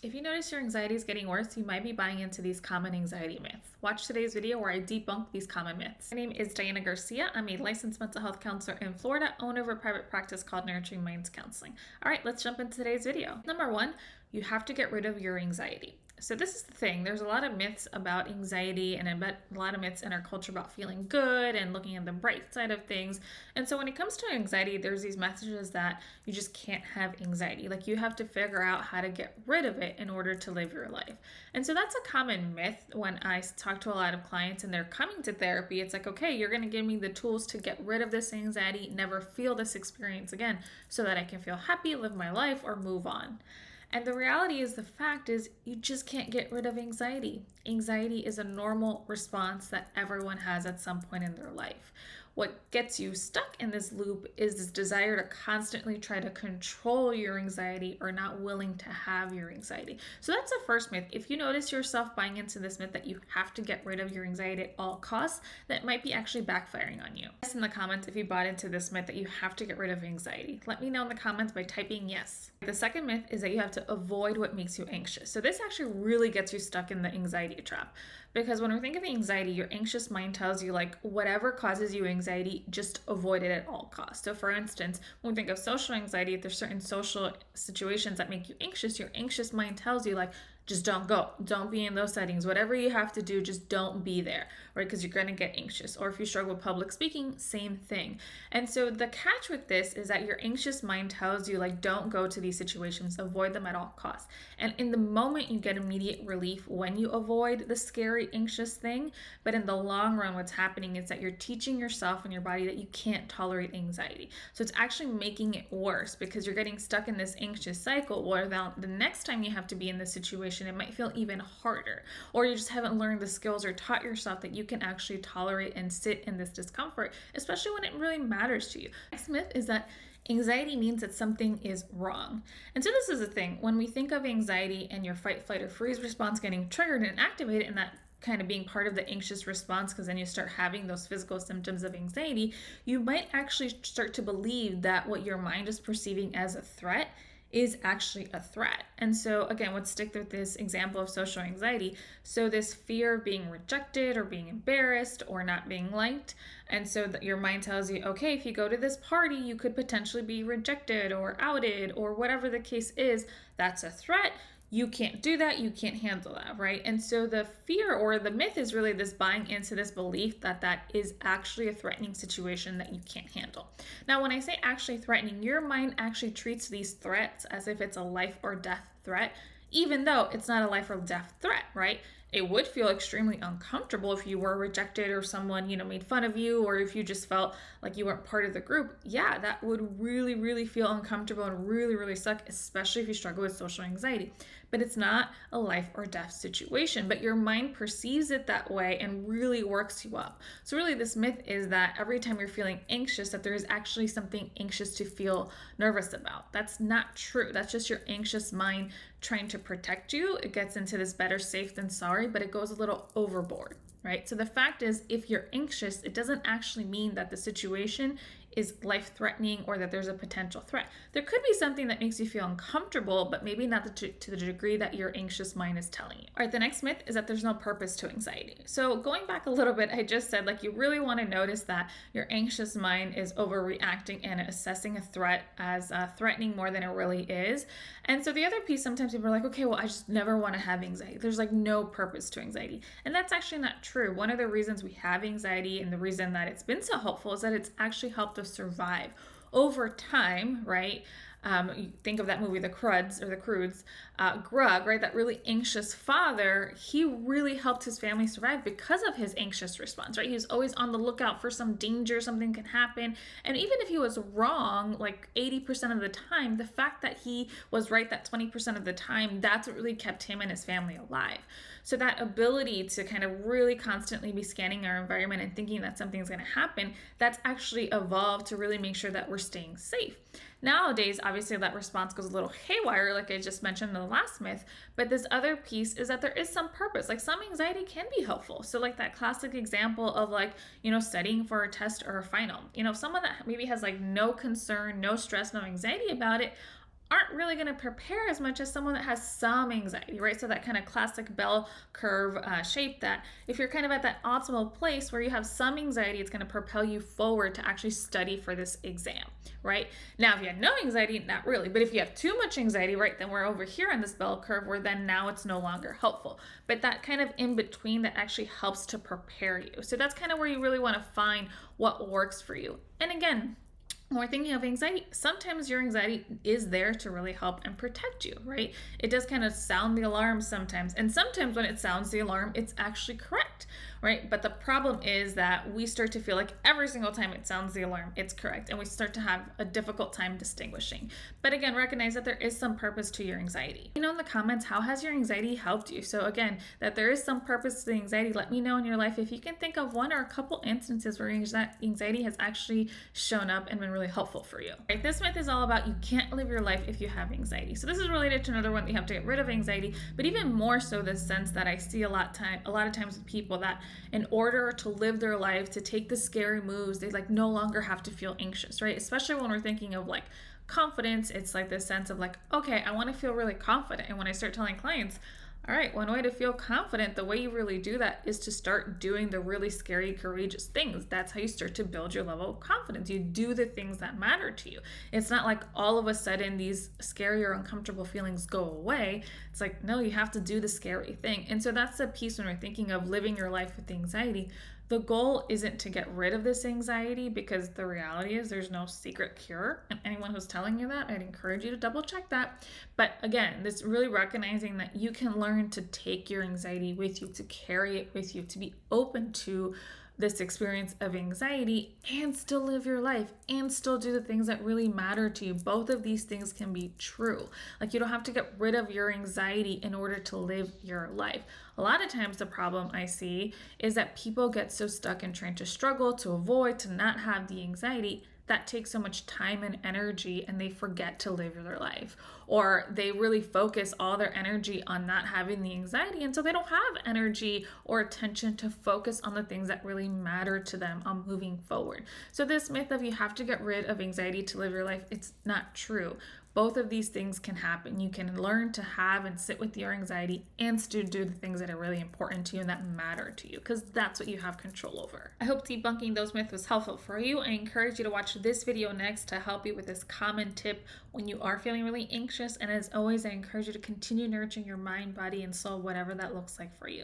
If you notice your anxiety is getting worse, you might be buying into these common anxiety myths. Watch today's video where I debunk these common myths. My name is Diana Garcia. I'm a licensed mental health counselor in Florida, owner of a private practice called Nurturing Minds Counseling. All right, let's jump into today's video. Number one, you have to get rid of your anxiety. So this is the thing. There's a lot of myths about anxiety and a lot of myths in our culture about feeling good and looking at the bright side of things. And so when it comes to anxiety, there's these messages that you just can't have anxiety. Like you have to figure out how to get rid of it in order to live your life. And so that's a common myth when I talk to a lot of clients and they're coming to therapy. It's like, okay, you're going to give me the tools to get rid of this anxiety, never feel this experience again so that I can feel happy, live my life, or move on. And the reality is, the fact is, you just can't get rid of anxiety. Anxiety is a normal response that everyone has at some point in their life. What gets you stuck in this loop is this desire to constantly try to control your anxiety or not willing to have your anxiety. So that's the first myth. If you notice yourself buying into this myth that you have to get rid of your anxiety at all costs, that might be actually backfiring on you. Yes, in the comments if you bought into this myth that you have to get rid of anxiety. Let me know in the comments by typing yes. The second myth is that you have to avoid what makes you anxious. So this actually really gets you stuck in the anxiety trap. Because when we think of anxiety, your anxious mind tells you like whatever causes you anxiety, just avoid it at all costs. So for instance, when we think of social anxiety, if there's certain social situations that make you anxious, your anxious mind tells you like, just don't go. Don't be in those settings. Whatever you have to do, just don't be there, right? Because you're going to get anxious. Or if you struggle with public speaking, same thing. And so the catch with this is that your anxious mind tells you like, don't go to these situations, avoid them at all costs. And in the moment, you get immediate relief when you avoid the scary, anxious thing. But in the long run, what's happening is that you're teaching yourself and your body that you can't tolerate anxiety. So it's actually making it worse because you're getting stuck in this anxious cycle where the next time you have to be in this situation, it might feel even harder, or you just haven't learned the skills or taught yourself that you can actually tolerate and sit in this discomfort, especially when it really matters to you. Next myth is that anxiety means that something is wrong. And so this is the thing. When we think of anxiety and your fight, flight, or freeze response getting triggered and activated, and that kind of being part of the anxious response, because then you start having those physical symptoms of anxiety, you might actually start to believe that what your mind is perceiving as a threat is actually a threat. And so again, let's stick with this example of social anxiety. So this fear of being rejected or being embarrassed or not being liked. And so that your mind tells you, okay, if you go to this party, you could potentially be rejected or outed or whatever the case is. That's a threat. You can't do that. You can't handle that, right? And so the fear or the myth is really this buying into this belief that that is actually a threatening situation that you can't handle. Now, when I say actually threatening, your mind actually treats these threats as if it's a life or death threat, even though it's not a life or death threat, right? It would feel extremely uncomfortable if you were rejected or someone, made fun of you, or if you just felt like you weren't part of the group. Yeah, that would really, really feel uncomfortable and really, really suck, especially if you struggle with social anxiety. But it's not a life or death situation, but your mind perceives it that way and really works you up. So really this myth is that every time you're feeling anxious, that there is actually something anxious to feel nervous about. That's not true. That's just your anxious mind trying to protect you. It gets into this better safe than sorry, but it goes a little overboard, right? So the fact is, if you're anxious, it doesn't actually mean that the situation is life-threatening or that there's a potential threat. There could be something that makes you feel uncomfortable, but maybe not to the degree that your anxious mind is telling you. All right, the next myth is that there's no purpose to anxiety. So going back a little bit, I just said like you really want to notice that your anxious mind is overreacting and assessing a threat as threatening more than it really is. And so the other piece, sometimes people are like, okay, well, I just never want to have anxiety. There's like no purpose to anxiety. And that's actually not true. One of the reasons we have anxiety and the reason that it's been so helpful is that it's actually helped us survive over time, right? You think of that movie, The Croods, Grug, right? That really anxious father, he really helped his family survive because of his anxious response, right? He was always on the lookout for some danger, something can happen. And even if he was wrong, like 80% of the time, the fact that he was right that 20% of the time, that's what really kept him and his family alive. So that ability to kind of really constantly be scanning our environment and thinking that something's going to happen, that's actually evolved to really make sure that we're staying safe. Nowadays, obviously that response goes a little haywire, like I just mentioned in the last myth, but this other piece is that there is some purpose. Like some anxiety can be helpful. So like that classic example of like, studying for a test or a final. Someone that maybe has like no concern, no stress, no anxiety about it, aren't really going to prepare as much as someone that has some anxiety, right? So that kind of classic bell curve shape, that if you're kind of at that optimal place where you have some anxiety, it's going to propel you forward to actually study for this exam, right? Now, if you had no anxiety, not really, but if you have too much anxiety, right, then we're over here on this bell curve where then now it's no longer helpful. But that kind of in between that actually helps to prepare you. So that's kind of where you really want to find what works for you. And again, when we're thinking of anxiety, sometimes your anxiety is there to really help and protect you, right? It does kind of sound the alarm sometimes. And sometimes when it sounds the alarm, it's actually correct, right? But the problem is that we start to feel like every single time it sounds the alarm, it's correct. And we start to have a difficult time distinguishing. But again, recognize that there is some purpose to your anxiety. In the comments, how has your anxiety helped you? So again, that there is some purpose to the anxiety. Let me know in your life if you can think of one or a couple instances where anxiety has actually shown up and been really helpful for you. Right, this myth is all about you can't live your life if you have anxiety. So this is related to another one that you have to get rid of anxiety, but even more so the sense that I see a lot of times with people that in order to live their life, to take the scary moves, they like no longer have to feel anxious, right? Especially when we're thinking of like confidence, it's like this sense of like, okay, I want to feel really confident. And when I start telling clients, all right, one way to feel confident, the way you really do that is to start doing the really scary, courageous things. That's how you start to build your level of confidence. You do the things that matter to you. It's not like all of a sudden these scary or uncomfortable feelings go away. It's like, no, you have to do the scary thing. And so that's the piece when we're thinking of living your life with anxiety. The goal isn't to get rid of this anxiety, because the reality is there's no secret cure. And anyone who's telling you that, I'd encourage you to double check that. But again, this really recognizing that you can learn to take your anxiety with you, to carry it with you, to be open to this experience of anxiety and still live your life and still do the things that really matter to you. Both of these things can be true. Like, you don't have to get rid of your anxiety in order to live your life. A lot of times the problem I see is that people get so stuck in trying to struggle, to avoid, to not have the anxiety, that takes so much time and energy, and they forget to live their life, or they really focus all their energy on not having the anxiety, and so they don't have energy or attention to focus on the things that really matter to them on moving forward. So this myth of you have to get rid of anxiety to live your life, it's not true. Both of these things can happen. You can learn to have and sit with your anxiety and still do the things that are really important to you and that matter to you, because that's what you have control over. I hope debunking those myths was helpful for you. I encourage you to watch this video next to help you with this common tip when you are feeling really anxious. And as always, I encourage you to continue nurturing your mind, body, and soul, whatever that looks like for you.